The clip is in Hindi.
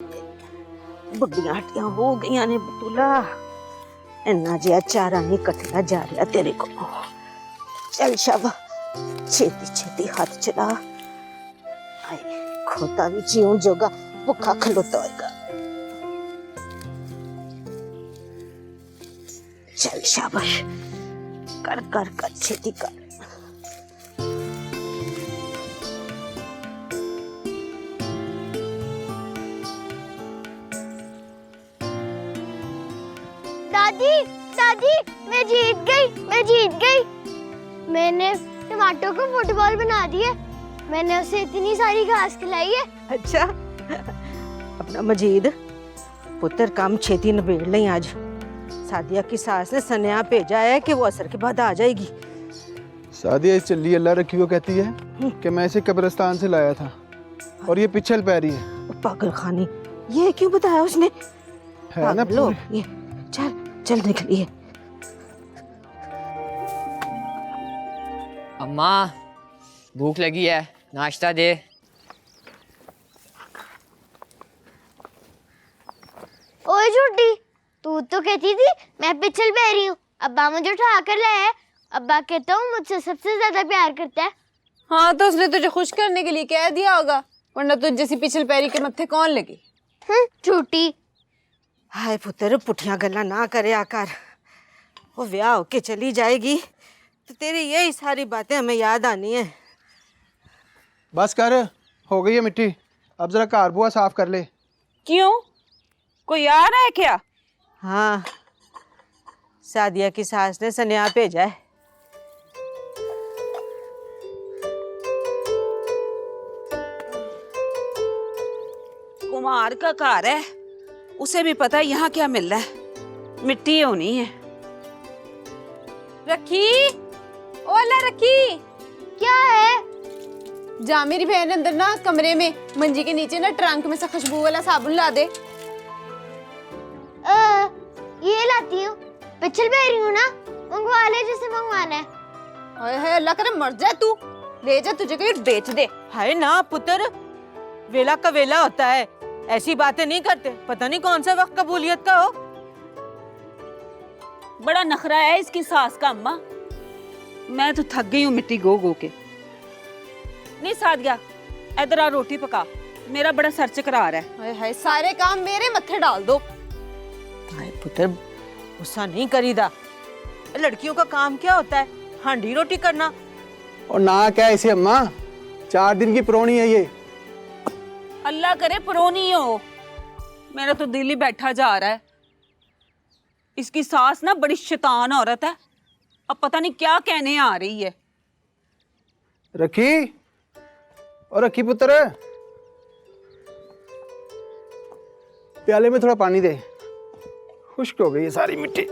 बुढ़िया हट्टियां हो गई ने बतूला, इन्ना जिहा चारा नहीं कटना जा रहा तेरे को। चल शाबा, छेती छेती हाथ चला। आए खोता भी जीवन जोगा भुखा खलोता होगा। चल शाबाश, कर कर कर छेती कर। दादी दादी, मैं जीत गई। मैंने टमाटर को फुटबॉल बना दिया। मैंने उसे इतनी सारी घास खिलाई है। अच्छा अपना मजीद पुत्र काम छेती निबेड़ ले आज। सादिया की सास ने सनेहा भेजा है कि वो असर के बाद आ जाएगी। सादिया इस चल्ली अल्लाह रखी को कहती है कि मैं इसे कब्रिस्तान से लाया था और ये पिछल पैरी है। पागल खानी, ये क्यों बताया उसने? है ना लो ये, चल चल निकलिए। अम्मा भूख लगी है, नाश्ता दे। ओए झूठी, तू तो कहती थी मैं पिछल पैरी हूँ। अब्बा मुझे उठा कर लाया। अब्बा कहता हूँ मुझसे सबसे ज्यादा प्यार करता है। हाँ तो उसने तुझे खुश करने के लिए कह दिया होगा, वरना तुझ जैसी पिछल पैरी के मत्थे कौन लगी। झूठी। हाय पुत्र, पुठियां गल्ला ना करे आकर। वो ब्याह होके चली जाएगी तो तेरी यही सारी बातें हमें याद आनी है। बस कर, हो गई है मिट्टी, अब जरा कार बुआ साफ कर ले। क्यों, कोई आ रहा है क्या? हाँ, सादिया की सास ने सनेहा भेजा है। कुमार का घर है, उसे भी पता है यहाँ क्या मिल रहा है। मिट्टी होनी है। रखी, ओला रखी, क्या है? जा मेरी बहन अंदर ना कमरे में मंजी के नीचे ना ट्रंक में से खुशबू वाला साबुन ला दे। ये लाती हूँ। पिछल पैरी हूँ ना, मंगवा ले जिसे मंगवाना है। हाय अल्लाह करे मर जाए तू, ले जा तुझे कहीं बेच दे। हाय ना पुत्र, वेला का वेला होता है, ऐसी बातें नहीं करते। पता नहीं कौन सा वक्त कबूलियत का हो। बड़ा नखरा है इसकी सास का। अम्मा मैं तो थक गई हूँ मिट्टी गो गो के। नहीं सादिया, इधर आ रोटी पका, मेरा बड़ा सर चकरा रहा है। हाय हाय, सारे काम मेरे मत्थे डाल दो। हाय पुत्र, गुस्सा नहीं करीदा। लड़कियों का काम क्या होता है? हांडी रोटी करना। और ना क्या इसे अम्मा, 4 दिन की पुरानी है ये। अल्लाह करे पुरोनी हो, मेरा तो दिल ही बैठा जा रहा है। इसकी सास ना बड़ी शैतान औरत है, अब पता नहीं क्या कहने आ रही है। रखी, और रखी पुत्र, प्याले में थोड़ा पानी दे, खुश्क हो गई है सारी मिट्टी।